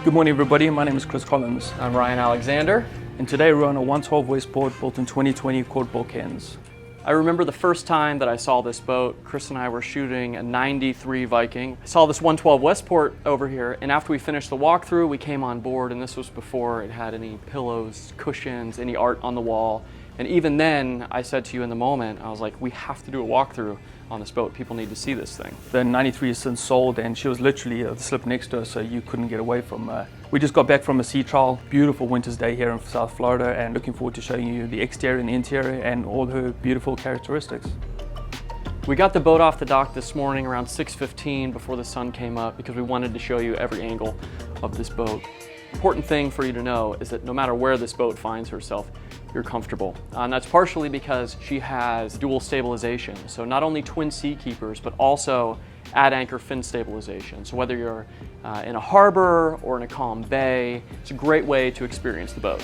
Good morning everybody, my name is CCollins. I'm Ryan Alexander. And today we're on a 112 Westport built in 2020 called Bookends. I remember the first time that I saw this boat. Chris and I were shooting a 93 Viking. I saw this 112 Westport over here, and after we finished the walkthrough, we came on board, and this was before it had any pillows, cushions, any art on the wall. And even then, I said to you in the moment, I was like, we have to do a walkthrough on this boat. People need to see this thing. The 93 is since sold, and she was literally the slip next to her, so you couldn't get away from her. We just got back from a sea trial, beautiful winter's day here in South Florida, and looking forward to showing you the exterior and interior and all her beautiful characteristics. We got the boat off the dock this morning around 6:15 before the sun came up because we wanted to show you every angle of this boat. Important thing for you to know is that no matter where this boat finds herself, you're comfortable. And that's partially because she has dual stabilization. So not only twin sea keepers, but also add anchor fin stabilization. So whether you're in a harbor or in a calm bay, it's a great way to experience the boat.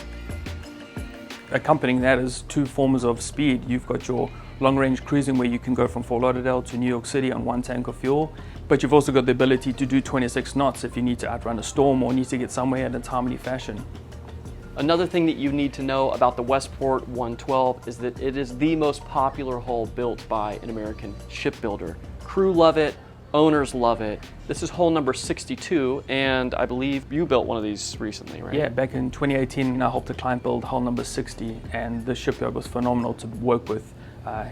Accompanying that is two forms of speed. You've got your long-range cruising where you can go from Fort Lauderdale to New York City on one tank of fuel, but you've also got the ability to do 26 knots if you need to outrun a storm or need to get somewhere in a timely fashion. Another thing that you need to know about the Westport 112 is that it is the most popular hull built by an American shipbuilder. Crew love it, owners love it. This is hull number 62, and I believe you built one of these recently, right? Yeah, back in 2018 I helped a client build hull number 60, and the shipyard was phenomenal to work with.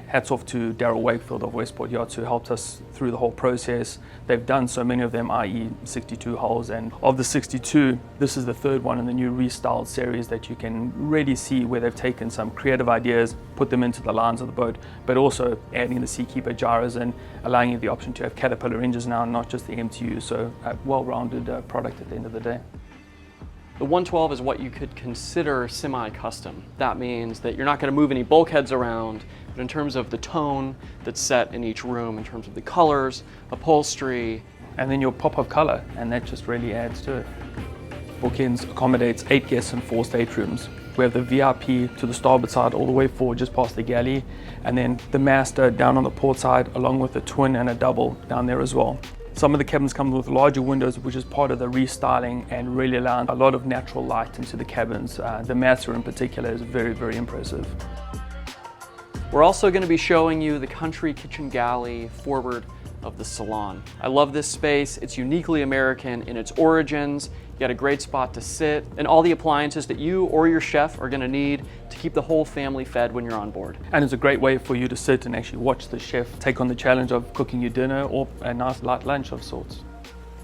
Hats off to Daryl Wakefield of Westport Yachts who helped us through the whole process. They've done so many of them, i.e. 62 hulls, and of the 62, this is the third one in the new restyled series that you can really see where they've taken some creative ideas, put them into the lines of the boat, but also adding the Seakeeper gyros and allowing you the option to have Caterpillar engines now, not just the MTU, so a well-rounded product at the end of the day. The 112 is what you could consider semi-custom. That means that you're not going to move any bulkheads around, but in terms of the tone that's set in each room, in terms of the colors, upholstery. And then your pop of color, and that just really adds to it. Bookends accommodates 8 guests and 4 staterooms. We have the VIP to the starboard side all the way forward just past the galley, and then the master down on the port side along with a twin and a double down there as well. Some of the cabins come with larger windows, which is part of the restyling and really allowing a lot of natural light into the cabins. The master in particular is very, very impressive. We're also going to be showing you the country kitchen galley forward of the Salon. I love this space. It's uniquely American in its origins. You got a great spot to sit and all the appliances that you or your chef are going to need to keep the whole family fed when you're on board. And it's a great way for you to sit and actually watch the chef take on the challenge of cooking you dinner or a nice light lunch of sorts.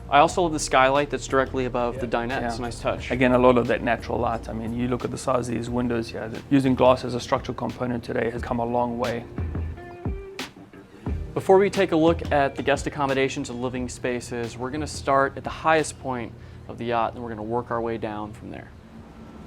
I also love the skylight that's directly above the dinette. Yeah. It's a nice touch. Again, a lot of that natural light. I mean, you look at the size of these windows here. Using glass as a structural component today has come a long way. Before we take a look at the guest accommodations and living spaces, we're going to start at the highest point of the yacht, and we're going to work our way down from there.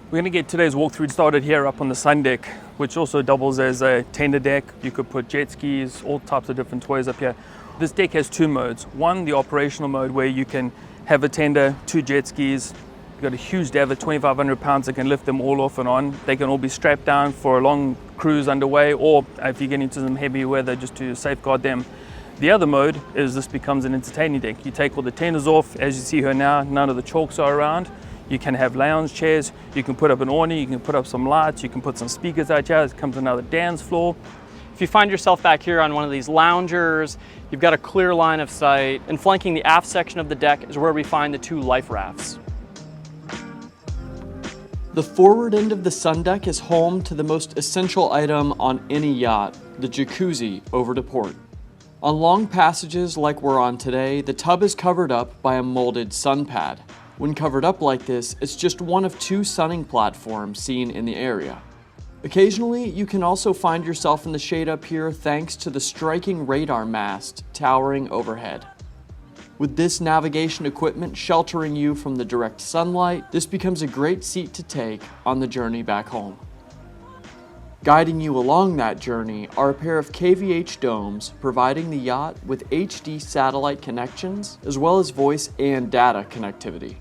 We're going to get today's walkthrough started here up on the Sundeck, which also doubles as a tender deck. You could put jet skis, all types of different toys up here. This deck has 2 modes. One, the operational mode, where you can have a tender, 2 jet skis. You've got a huge davit, 2,500 pounds, that can lift them all off and on. They can all be strapped down for a long cruise underway, or if you get into some heavy weather, just to safeguard them. The other mode is this becomes an entertaining deck. You take all the tenders off, as you see here now, none of the chalks are around. You can have lounge chairs, you can put up an awning, you can put up some lights, you can put some speakers out here. It comes another dance floor. If you find yourself back here on one of these loungers, you've got a clear line of sight, and flanking the aft section of the deck is where we find the 2 life rafts. The forward end of the Sundeck is home to the most essential item on any yacht, the jacuzzi over to port. On long passages like we're on today, the tub is covered up by a molded sun pad. When covered up like this, it's just one of 2 sunning platforms seen in the area. Occasionally, you can also find yourself in the shade up here thanks to the striking radar mast towering overhead. With this navigation equipment sheltering you from the direct sunlight, this becomes a great seat to take on the journey back home. Guiding you along that journey are a pair of KVH domes providing the yacht with HD satellite connections as well as voice and data connectivity.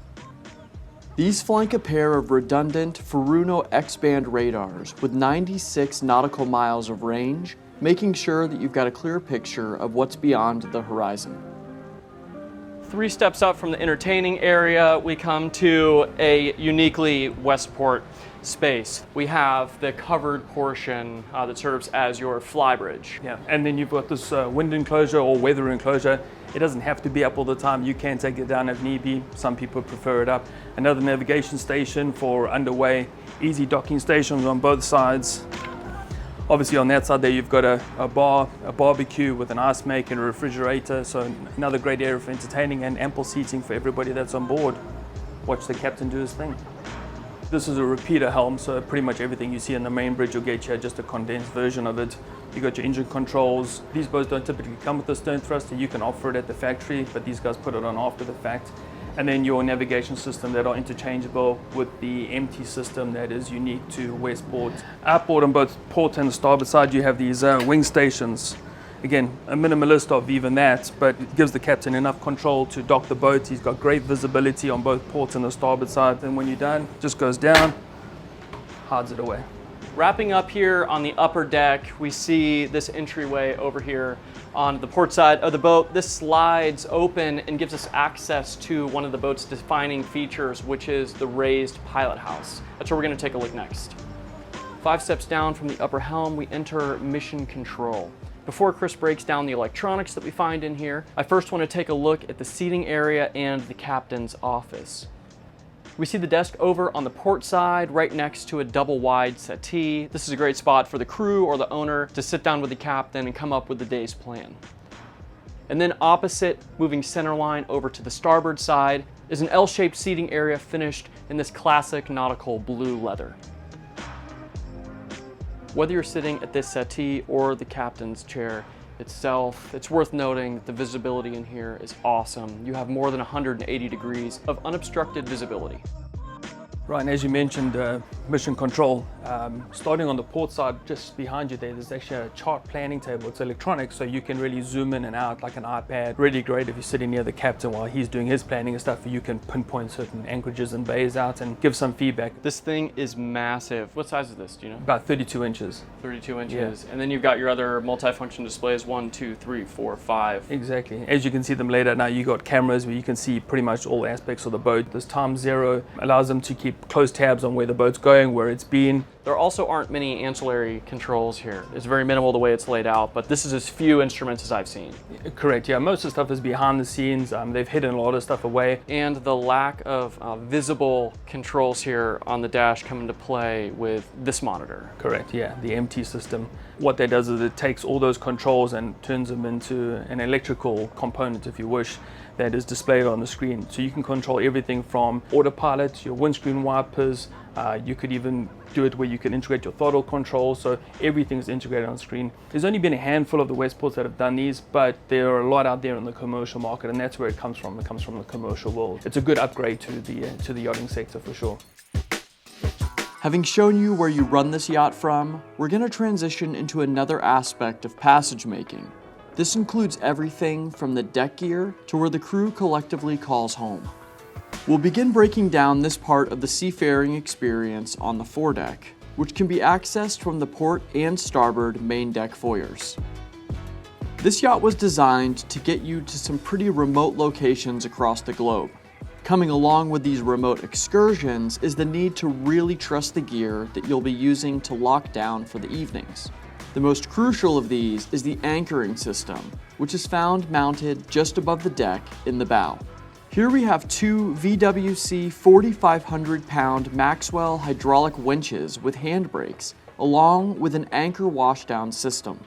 These flank a pair of redundant Furuno X-band radars with 96 nautical miles of range, making sure that you've got a clear picture of what's beyond the horizon. 3 steps up from the entertaining area, we come to a uniquely Westport space. We have the covered portion that serves as your flybridge. Yeah, and then you've got this wind enclosure or weather enclosure. It doesn't have to be up all the time. You can take it down if need be. Some people prefer it up. Another navigation station for underway. Easy docking stations on both sides. Obviously on that side there you've got a bar, a barbecue with an ice maker and a refrigerator, so another great area for entertaining and ample seating for everybody that's on board. Watch the captain do his thing. This is a repeater helm, so pretty much everything you see in the main bridge will get you just a condensed version of it. You got your engine controls. These boats don't typically come with the stern thruster. You can offer it at the factory, but these guys put it on after the fact. And then your navigation system that are interchangeable with the MT system that is unique to Westport. Outboard on both port and the starboard side, you have these wing stations. Again, a minimalist of even that, but it gives the captain enough control to dock the boat. He's got great visibility on both port and the starboard side. And when you're done, just goes down, hides it away. Wrapping up here on the upper deck, we see this entryway over here on the port side of the boat. This slides open and gives us access to one of the boat's defining features, which is the raised pilot house. That's where we're going to take a look next. 5 steps down from the upper helm, we enter mission control. Before Chris breaks down the electronics that we find in here, I first want to take a look at the seating area and the captain's office. We see the desk over on the port side, right next to a double wide settee. This is a great spot for the crew or the owner to sit down with the captain and come up with the day's plan. And then opposite, moving center line over to the starboard side, is an L-shaped seating area finished in this classic nautical blue leather. Whether you're sitting at this settee or the captain's chair itself, it's worth noting that the visibility in here is awesome. You have more than 180 degrees of unobstructed visibility. Right, and as you mentioned, mission control. Starting on the port side, just behind you there's actually a chart planning table. It's electronic, so you can really zoom in and out like an iPad. Really great if you're sitting near the captain while he's doing his planning and stuff. You can pinpoint certain anchorages and bays out and give some feedback. This thing is massive. What size is this, do you know? About 32 inches. 32 inches. Yeah. And then you've got your other multi-function displays, 1, 2, 3, 4, 5. Exactly. As you can see them laid out now, you got cameras where you can see pretty much all aspects of the boat. This time zero allows them to keep close tabs on where the boat's going, where it's been. There also aren't many ancillary controls here. It's very minimal the way it's laid out, but this is as few instruments as I've seen. Correct, yeah. Most of the stuff is behind the scenes. They've hidden a lot of stuff away. And the lack of visible controls here on the dash come into play with this monitor. Correct, yeah, the MT system. What that does is it takes all those controls and turns them into an electrical component, if you wish, that is displayed on the screen. So you can control everything from autopilot, your windscreen wipers. You could even do it where you can integrate your throttle control, so everything's integrated on screen. There's only been a handful of the Westports that have done these, but there are a lot out there in the commercial market, and that's where it comes from. It comes from the commercial world. It's a good upgrade to the yachting sector for sure. Having shown you where you run this yacht from, we're going to transition into another aspect of passage making. This includes everything from the deck gear to where the crew collectively calls home. We'll begin breaking down this part of the seafaring experience on the foredeck, which can be accessed from the port and starboard main deck foyers. This yacht was designed to get you to some pretty remote locations across the globe. Coming along with these remote excursions is the need to really trust the gear that you'll be using to lock down for the evenings. The most crucial of these is the anchoring system, which is found mounted just above the deck in the bow. Here we have 2 VWC 4,500 pound Maxwell hydraulic winches with handbrakes, along with an anchor washdown system.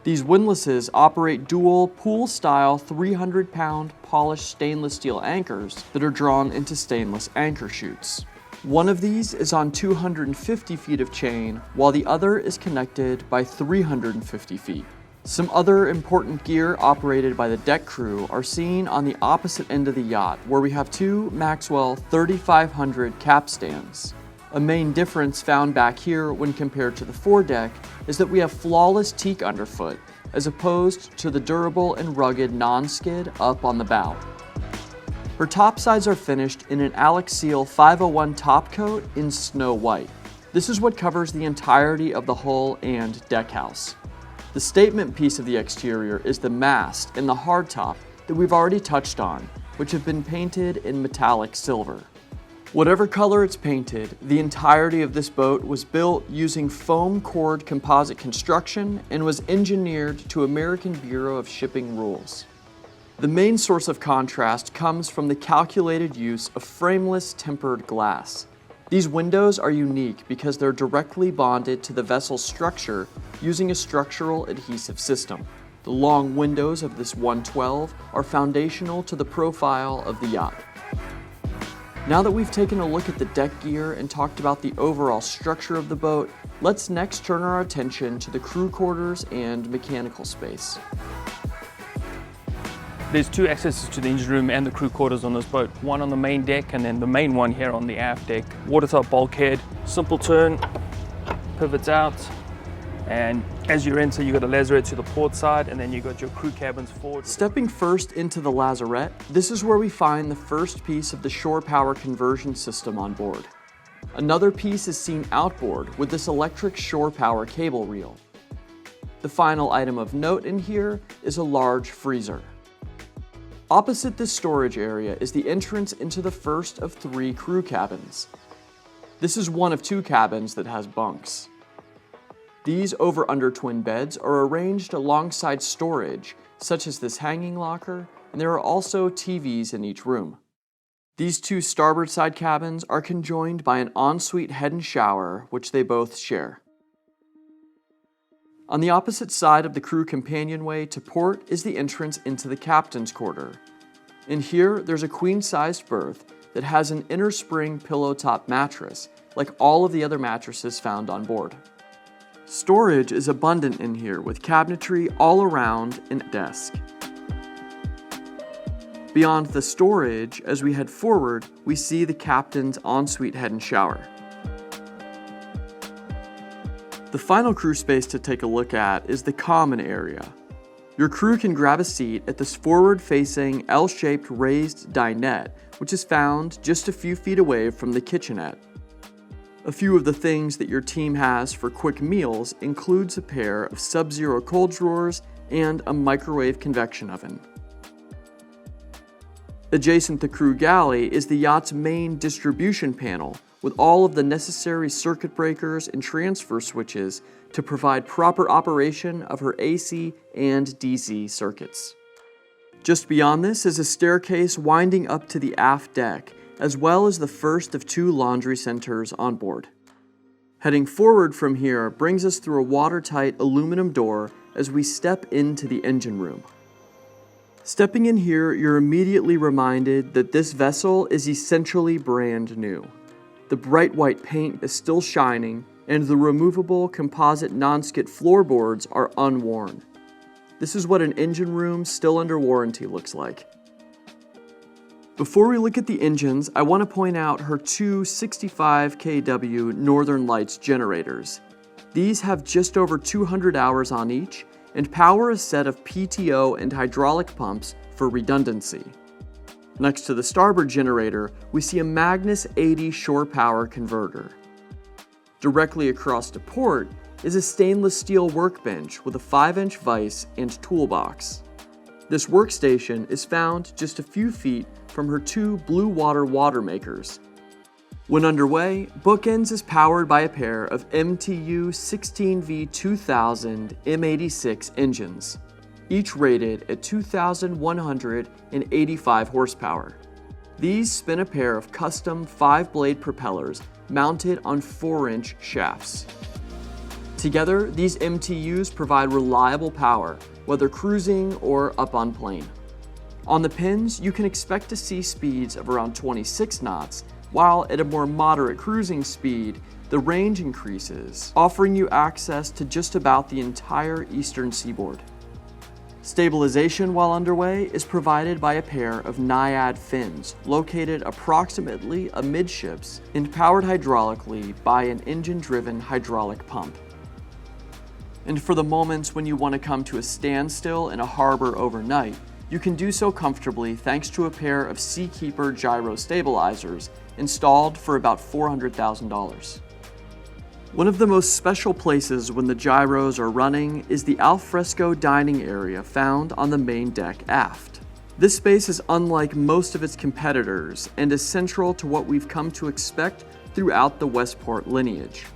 These windlasses operate dual pool-style 300 pound polished stainless steel anchors that are drawn into stainless anchor chutes. One of these is on 250 feet of chain, while the other is connected by 350 feet. Some other important gear operated by the deck crew are seen on the opposite end of the yacht, where we have 2 Maxwell 3500 capstans. A main difference found back here when compared to the foredeck is that we have flawless teak underfoot, as opposed to the durable and rugged non-skid up on the bow. Her topsides are finished in an Alex Seal 501 top coat in snow white. This is what covers the entirety of the hull and deck house. The statement piece of the exterior is the mast and the hardtop that we've already touched on, which have been painted in metallic silver. Whatever color it's painted, the entirety of this boat was built using foam cord composite construction and was engineered to American Bureau of Shipping rules. The main source of contrast comes from the calculated use of frameless tempered glass. These windows are unique because they're directly bonded to the vessel's structure using a structural adhesive system. The long windows of this 112 are foundational to the profile of the yacht. Now that we've taken a look at the deck gear and talked about the overall structure of the boat, let's next turn our attention to the crew quarters and mechanical space. There's two accesses to the engine room and the crew quarters on this boat. One on the main deck and then the main one here on the aft deck. Watertight bulkhead, simple turn, pivots out, and as you enter, you got a lazarette to the port side, and then you got your crew cabins forward. Stepping first into the lazarette, this is where we find the first piece of the shore power conversion system on board. Another piece is seen outboard with this electric shore power cable reel. The final item of note in here is a large freezer. Opposite this storage area is the entrance into the first of 3 crew cabins. This is one of 2 cabins that has bunks. These over-under twin beds are arranged alongside storage, such as this hanging locker, and there are also TVs in each room. These 2 starboard side cabins are conjoined by an ensuite head and shower, which they both share. On the opposite side of the crew companionway to port is the entrance into the captain's quarter. In here, there's a queen-sized berth that has an inner spring pillow top mattress, like all of the other mattresses found on board. Storage is abundant in here with cabinetry all around and a desk. Beyond the storage, as we head forward, we see the captain's ensuite head and shower. The final crew space to take a look at is the common area. Your crew can grab a seat at this forward-facing L-shaped raised dinette, which is found just a few feet away from the kitchenette. A few of the things that your team has for quick meals includes a pair of Sub-Zero cold drawers and a microwave convection oven. Adjacent to crew galley is the yacht's main distribution panel with all of the necessary circuit breakers and transfer switches to provide proper operation of her AC and DC circuits. Just beyond this is a staircase winding up to the aft deck, as well as the first of 2 laundry centers on board. Heading forward from here brings us through a watertight aluminum door as we step into the engine room. Stepping in here, you're immediately reminded that this vessel is essentially brand new. The bright white paint is still shining, and the removable composite non-skid floorboards are unworn. This is what an engine room still under warranty looks like. Before we look at the engines, I want to point out her 2 65 kW Northern Lights generators. These have just over 200 hours on each and power a set of PTO and hydraulic pumps for redundancy. Next to the starboard generator, we see a Magnus 80 shore power converter. Directly across to port is a stainless steel workbench with a 5-inch vise and toolbox. This workstation is found just a few feet from her 2 blue water makers. When underway, Bookends is powered by a pair of MTU 16V2000 M86 engines, each rated at 2,185 horsepower. These spin a pair of custom 5-blade propellers mounted on 4-inch shafts. Together, these MTUs provide reliable power, whether cruising or up on plane. On the pins, you can expect to see speeds of around 26 knots, while at a more moderate cruising speed, the range increases, offering you access to just about the entire eastern seaboard. Stabilization while underway is provided by a pair of Naiad fins located approximately amidships and powered hydraulically by an engine-driven hydraulic pump. And for the moments when you want to come to a standstill in a harbor overnight, you can do so comfortably thanks to a pair of Seakeeper gyro stabilizers installed for about $400,000. One of the most special places when the gyros are running is the alfresco dining area found on the main deck aft. This space is unlike most of its competitors and is central to what we've come to expect throughout the Westport lineage.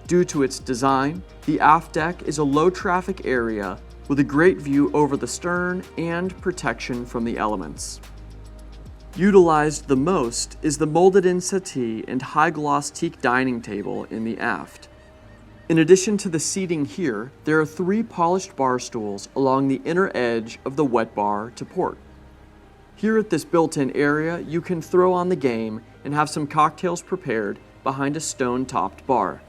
Due to its design, the aft deck is a low-traffic area with a great view over the stern and protection from the elements. Utilized the most is the molded-in settee and high-gloss teak dining table in the aft. In addition to the seating here, there are 3 polished bar stools along the inner edge of the wet bar to port. Here at this built-in area, you can throw on the game and have some cocktails prepared behind a stone-topped bar.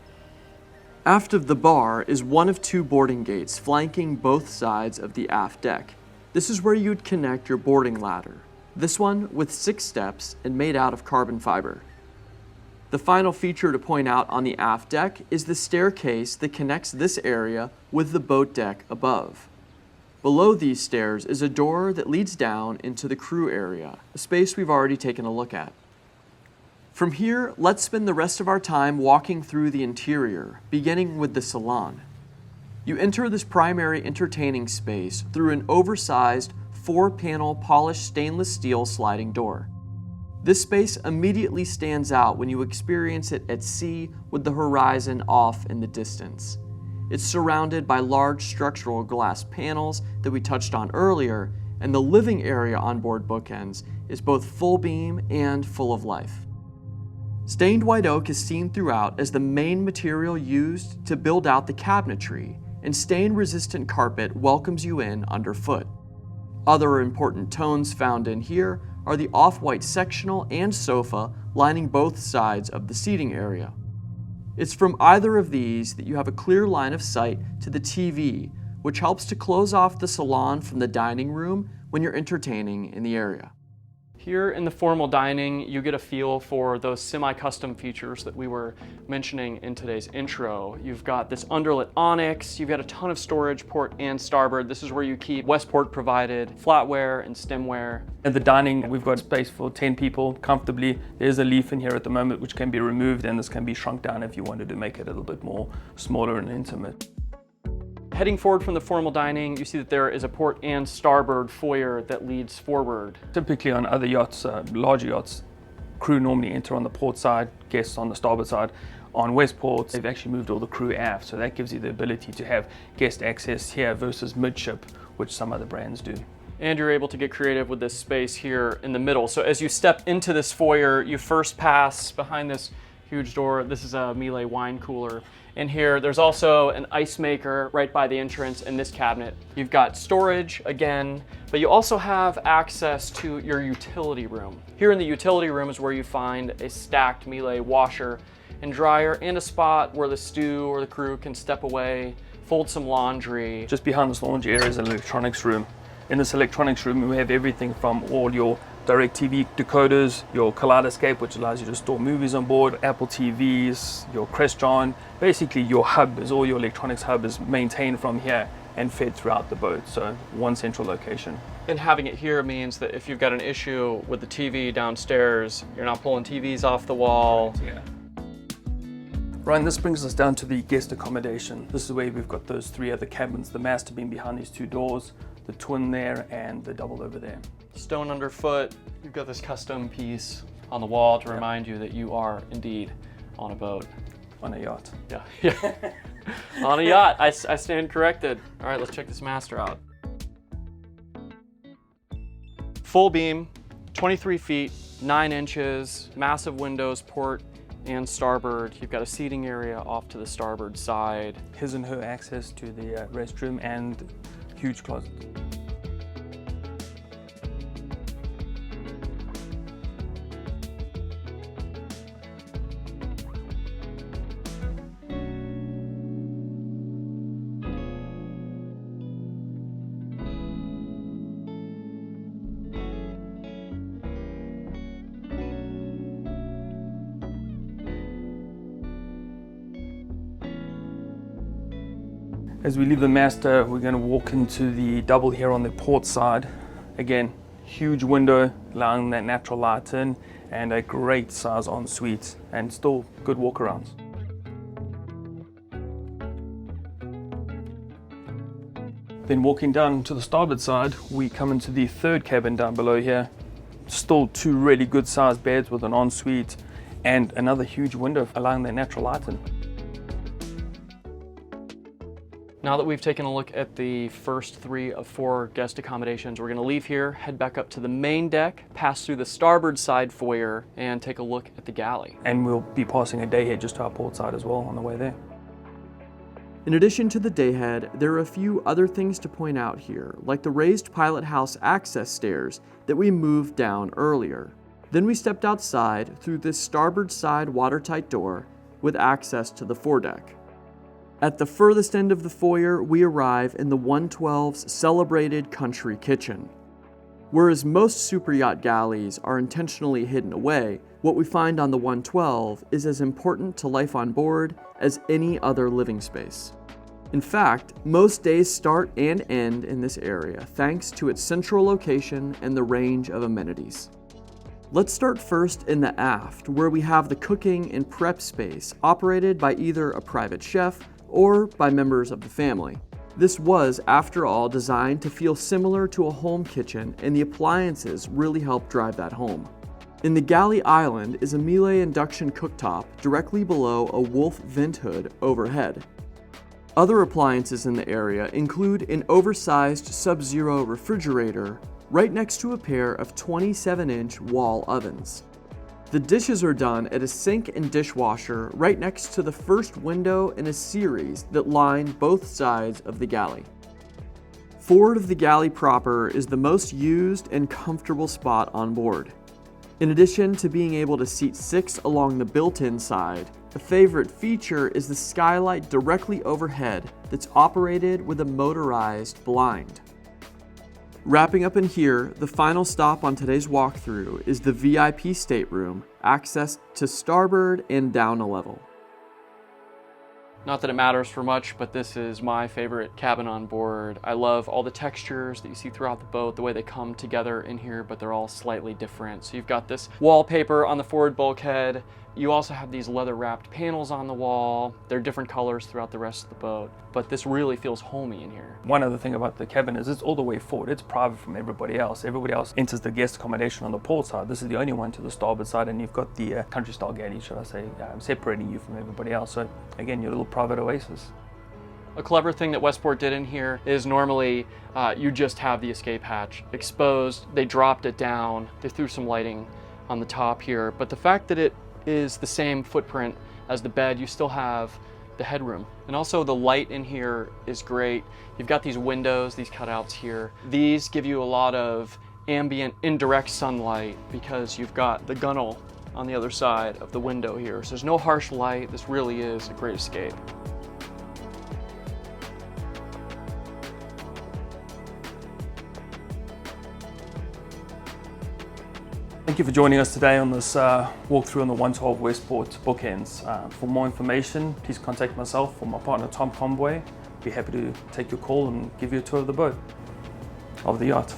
Aft of the bar is one of 2 boarding gates flanking both sides of the aft deck. This is where you'd connect your boarding ladder. This one with 6 steps and made out of carbon fiber. The final feature to point out on the aft deck is the staircase that connects this area with the boat deck above. Below these stairs is a door that leads down into the crew area, a space we've already taken a look at. From here, let's spend the rest of our time walking through the interior, beginning with the salon. You enter this primary entertaining space through an oversized 4-panel polished stainless steel sliding door. This space immediately stands out when you experience it at sea with the horizon off in the distance. It's surrounded by large structural glass panels that we touched on earlier, and the living area on board bookends is both full beam and full of life. Stained white oak is seen throughout as the main material used to build out the cabinetry, and stain-resistant carpet welcomes you in underfoot. Other important tones found in here are the off-white sectional and sofa lining both sides of the seating area. It's from either of these that you have a clear line of sight to the TV, which helps to close off the salon from the dining room when you're entertaining in the area. Here in the formal dining, you get a feel for those semi-custom features that we were mentioning in today's intro. You've got this underlit onyx, you've got a ton of storage port and starboard. This is where you keep Westport provided flatware and stemware. At the dining, we've got space for 10 people comfortably. There's a leaf in here at the moment which can be removed, and this can be shrunk down if you wanted to make it a little bit more smaller and intimate. Heading forward from the formal dining, you see that there is a port and starboard foyer that leads forward. Typically on other yachts, larger yachts, crew normally enter on the port side, guests on the starboard side. On Westport, they've actually moved all the crew aft, so that gives you the ability to have guest access here versus midship, which some other brands do. And you're able to get creative with this space here in the middle. So as you step into this foyer, you first pass behind this huge door. This is a Miele wine cooler. In here, there's also an ice maker right by the entrance in this cabinet. You've got storage again, but you also have access to your utility room. Here in the utility room is where you find a stacked Miele washer and dryer and a spot where the stew or the crew can step away, fold some laundry. Just behind this laundry area is an electronics room. In this electronics room, we have everything from all your DirecTV decoders, your Kaleidoscope, which allows you to store movies on board, Apple TVs, your Crestron. Basically, your hub is all your electronics hub is maintained from here and fed throughout the boat. So one central location. And having it here means that if you've got an issue with the TV downstairs, you're not pulling TVs off the wall. Yeah. Ryan, this brings us down to the guest accommodation. This is where we've got those 3 other cabins, the master being behind these 2 doors, the twin there, and the double over there. Stone underfoot, you've got this custom piece on the wall to remind you that you are indeed on a boat. On a yacht. Yeah. On a yacht, I stand corrected. All right, let's check this master out. Full beam, 23 feet, 9 inches, massive windows, port and starboard. You've got a seating area off to the starboard side. His and her access to the restroom and huge closet. As we leave the master, we're going to walk into the double here on the port side. Again, huge window allowing that natural light in, and a great size ensuite, and still good walkarounds. Then walking down to the starboard side, we come into the third cabin down below here. Still two really good sized beds with an ensuite and another huge window allowing their natural light in. Now that we've taken a look at the first 3 of 4 guest accommodations, we're going to leave here, head back up to the main deck, pass through the starboard side foyer, and take a look at the galley. And we'll be passing a day head just to our port side as well on the way there. In addition to the dayhead, there are a few other things to point out here, like the raised Pilothouse access stairs that we moved down earlier. Then we stepped outside through this starboard side watertight door with access to the foredeck. At the furthest end of the foyer, we arrive in the 112's celebrated country kitchen. Whereas most super yacht galleys are intentionally hidden away, what we find on the 112 is as important to life on board as any other living space. In fact, most days start and end in this area thanks to its central location and the range of amenities. Let's start first in the aft, where we have the cooking and prep space operated by either a private chef or by members of the family. This was, after all, designed to feel similar to a home kitchen, and the appliances really help drive that home. In the galley island is a Miele induction cooktop directly below a Wolf vent hood overhead. Other appliances in the area include an oversized Sub-Zero refrigerator right next to a pair of 27-inch wall ovens. The dishes are done at a sink and dishwasher right next to the first window in a series that line both sides of the galley. Forward of the galley proper is the most used and comfortable spot on board. In addition to being able to seat 6 along the built-in side, a favorite feature is the skylight directly overhead that's operated with a motorized blind. Wrapping up in here, the final stop on today's walkthrough is the VIP stateroom, access to starboard and down a level. Not that it matters for much, but this is my favorite cabin on board. I love all the textures that you see throughout the boat, the way they come together in here, but they're all slightly different. So you've got this wallpaper on the forward bulkhead. You also have these leather wrapped panels on the wall. They're different colors throughout the rest of the boat, but this really feels homey in here. One other thing about the cabin is it's all the way forward. It's private from everybody else. Everybody else enters the guest accommodation on the port side. This is the only one to the starboard side, and you've got the country style galley, should I say, separating you from everybody else. So again, your little private oasis. A clever thing that Westport did in here is normally you just have the escape hatch exposed. They dropped it down. They threw some lighting on the top here, but the fact that it is the same footprint as the bed, you still have the headroom. And also the light in here is great. You've got these windows, these cutouts here. These give you a lot of ambient indirect sunlight because you've got the gunnel on the other side of the window here. So there's no harsh light. This really is a great escape. Thank you for joining us today on this walkthrough on the 112 Westport bookends. For more information, please contact myself or my partner Thom Conboy. Be happy to take your call and give you a tour of the boat, of the yacht.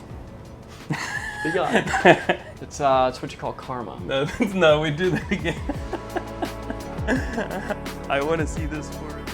The yacht. It's what you call karma. No, no, we do that again. I want to see this for